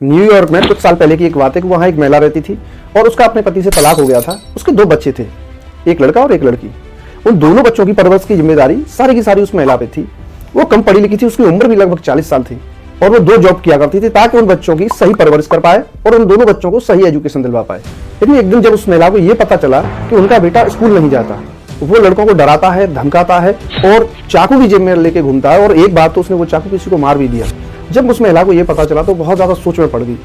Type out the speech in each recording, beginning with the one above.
New York में कुछ साल पहले की एक बात है कि वहाँ एक महिला रहती थी और उसका अपने पति से तलाक हो गया था। उसके 2 बच्चे थे, एक लड़का और एक लड़की। उन दोनों बच्चों की परवरिश की जिम्मेदारी सारी की सारी उस महिला पे थी। वो कम पढ़ी लिखी थी, उसकी उम्र भी लगभग 40 साल थी और वो 2 जॉब किया करती थी ताकि उन बच्चों की सही परवरिश कर पाए और उन दोनों बच्चों को सही एजुकेशन दिलवा पाए। लेकिन एक दिन जब उस महिला को ये पता चला कि उनका बेटा स्कूल नहीं जाता, वो लड़कों को डराता है, धमकाता है और चाकू भी जेब में लेके घूमता है और एक बार तो उसने वो चाकू किसी को मार भी दिया। जब उस महिला को ये पता चला तो बहुत ज्यादा सोच में पड़ गई।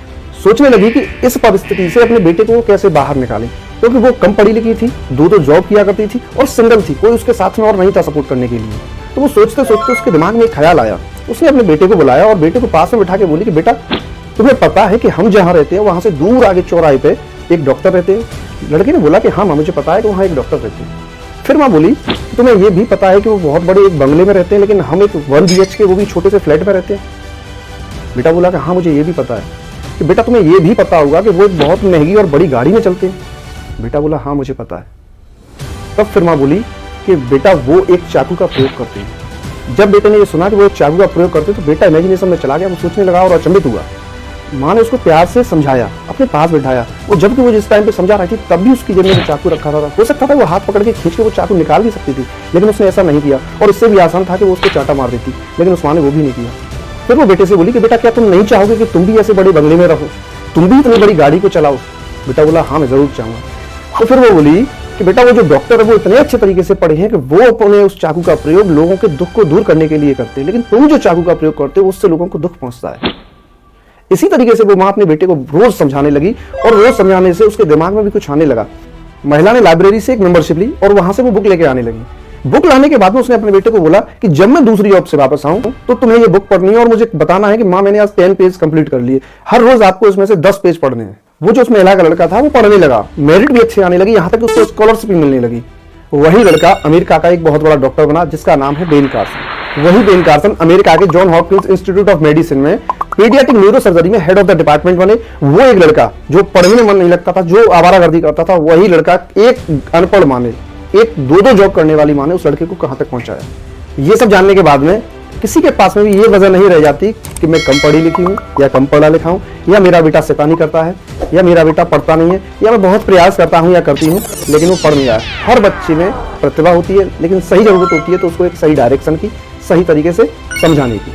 सोचने लगी कि इस परिस्थिति से अपने बेटे को कैसे बाहर निकाले, क्योंकि वो कम पढ़ी लिखी थी, 2 जॉब किया करती थी और सिंगल थी, कोई उसके साथ में और नहीं था सपोर्ट करने के लिए। तो वो सोचते सोचते उसके दिमाग में एक ख्याल आया। उसने अपने बेटे को बुलाया और बेटे को पास में बिठा के बोली कि बेटा, तुम्हें पता है कि हम जहाँ रहते हैं वहां से दूर आगे चौराहे पे एक डॉक्टर रहते हैं? लड़के ने बोला कि हाँ माँ, मुझे पता है कि वहाँ एक डॉक्टर रहते हैं। फिर माँ बोली, तुम्हें ये भी पता है कि वो बहुत बड़े एक बंगले में रहते हैं, लेकिन हम एक 1 BHK वो भी छोटे से फ्लैट में रहते हैं? बेटा बोला कि हाँ मुझे ये भी पता है। कि बेटा तुम्हें ये भी पता होगा कि वो एक बहुत महंगी और बड़ी गाड़ी में चलते हैं? बेटा बोला हाँ मुझे पता है। तब फिर माँ बोली कि बेटा वो एक चाकू का प्रयोग करते हैं। जब बेटे ने ये सुना कि वो एक चाकू का प्रयोग करते तो बेटा इमेजिनेशन में चला गया, वो सोचने लगा और अचंभित हुआ। माँ ने उसको प्यार से समझाया, अपने पास बिठाया। वो जबकि वो जिस टाइम पे समझा रही थी तब भी उसकी जेब में वो चाकू रखा था। हो सकता था वो हाथ पकड़ के खींच के वो चाकू निकाल भी सकती थी, लेकिन उसने ऐसा नहीं किया और इससे भी आसान था कि वो उसको चाटा मार देती, लेकिन उस माँ ने वो भी नहीं किया। फिर वो बेटे से बोली कि बेटा क्या तुम नहीं चाहोगे कि तुम भी ऐसे बड़े बंगले में रहो, तुम भी इतनी बड़ी गाड़ी को चलाओ? बेटा बोला हाँ मैं जरूर चाहूंगा। तो फिर वो बोली कि बेटा वो जो डॉक्टर है वो इतने अच्छे तरीके से पढ़े हैं कि वो अपने उस चाकू का प्रयोग लोगों के दुख को दूर करने के लिए करते हैं, लेकिन तुम जो चाकू का प्रयोग करते हो उससे लोगों को दुख पहुंचता है। इसी तरीके से वो माँ अपने बेटे को रोज समझाने लगी और रोज समझाने से उसके दिमाग में भी कुछ आने लगा। महिला ने लाइब्रेरी से एक मेंबरशिप ली और वहां से वो बुक लेके आने लगी। बुक लाने के बाद में उसने अपने बेटे को बोला कि जब मैं दूसरी जॉब से वापस आऊं तो तुम्हें ये बुक पढ़नी है और मुझे बताना है कि माँ मैंने आज 10 पेज कंप्लीट कर लिए। हर रोज आपको इसमें से 10 पेज पढ़ने हैं। वो जो उस महिला का लड़का था वो पढ़ने लगा, मेरिट भी अच्छी आने लगी, यहाँ तक उसको स्कॉलरशिप भी मिलने लगी। वही लड़का अमेरिका का एक बहुत बड़ा डॉक्टर बना जिसका नाम है बेन कार्सन। वही बेन कार्सन अमेरिका के John Hopkins institute of medicine में पीडियाट्रिक न्यूरो सर्जरी में हेड ऑफ द डिपार्टमेंट बने। वो एक लड़का जो पढ़ने में मन नहीं लगता था, जो आवारागर्दी करता था, वही लड़का एक अनपढ़ माँ ने, एक 2 जॉब करने वाली माँ ने उस लड़के को कहां तक पहुंचाया। ये सब जानने के बाद में किसी के पास में भी ये वजह नहीं रह जाती कि मैं कम पढ़ी लिखी हूँ या कम पढ़ा लिखा हूँ, या मेरा बेटा शैतानी करता है, या मेरा बेटा पढ़ता नहीं है, या मैं बहुत प्रयास करता हूँ या करती हूँ लेकिन वो पढ़ नहीं रहा है। हर बच्चे में प्रतिभा होती है, लेकिन सही जरूरत होती है तो उसको एक सही डायरेक्शन की, सही तरीके से समझाने की।